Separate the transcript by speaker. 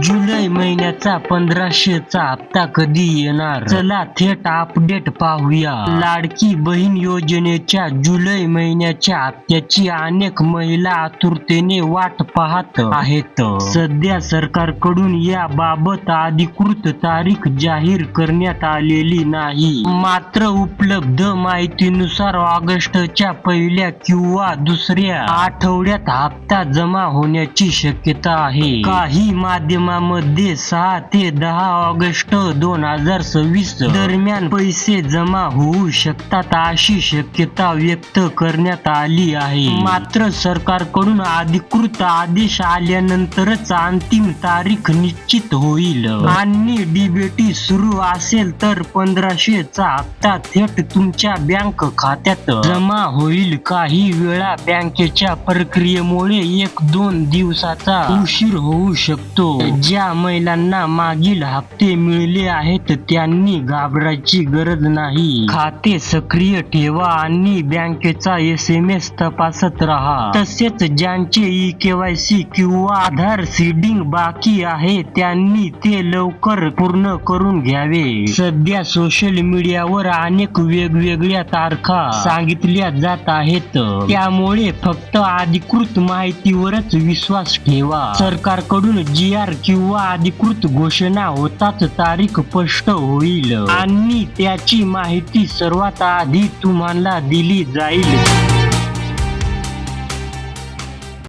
Speaker 1: जुलै महिन्याचा 1500चा हप्ता कधी येणार? चला थेट अपडेट पाहूया. लाडकी बहीण योजनेच्या जुलै महिन्याच्या हप्त्याची अनेक महिला आतुरतेने वाट पाहत आहेत. सध्या सरकारकडून याबाबत अधिकृत तारीख जाहीर करण्यात आलेली नाही. मात्र उपलब्ध माहितीनुसार ऑगस्टच्या पहिल्या किंवा दुसऱ्या आठवड्यात हप्ता जमा होण्याची शक्यता आहे. काही माध्यमांमध्ये 6 ते 10 ऑगस्ट 2026 दरम्यान पैसे जमा होऊ शकतात अशी शक्यता व्यक्त करण्यात आली आहे. मात्र सरकारकडून अधिकृत आदेश आल्यानंतरच अंतिम तारीख निश्चित होईल. आणि डीबीटी सुरू असेल तर 1500चा हप्ता थेट तुमच्या बँक खात्यात जमा होईल. काही वेळा बँकेच्या प्रक्रियेमुळे 1-2 दिवसाचा उशीर होऊ शकतो. ज्या महिलांना मागील हप्ते मिळाले आहेत त्यांनी घाबरायची गरज नाही. खाते सक्रिय ठेवा आणि बँकेचा SMS तपासत राहा. तसेच ज्यांचे ई-KYC किंवा आधार सीडिंग बाकी आहे त्यांनी ते लवकर पूर्ण करून घ्यावे. सध्या सोशल मीडियावर अनेक वेगवेगळ्या तारखा सांगितल्या जात आहेत. त्यामुळे फक्त अधिकृत माहितीवरच विश्वास ठेवा. सरकारकडून GR किंवा अधिकृत घोषणा होताच तारीख स्पष्ट होईल आणि त्याची माहिती सर्वात आधी तुम्हाला दिली जाईल.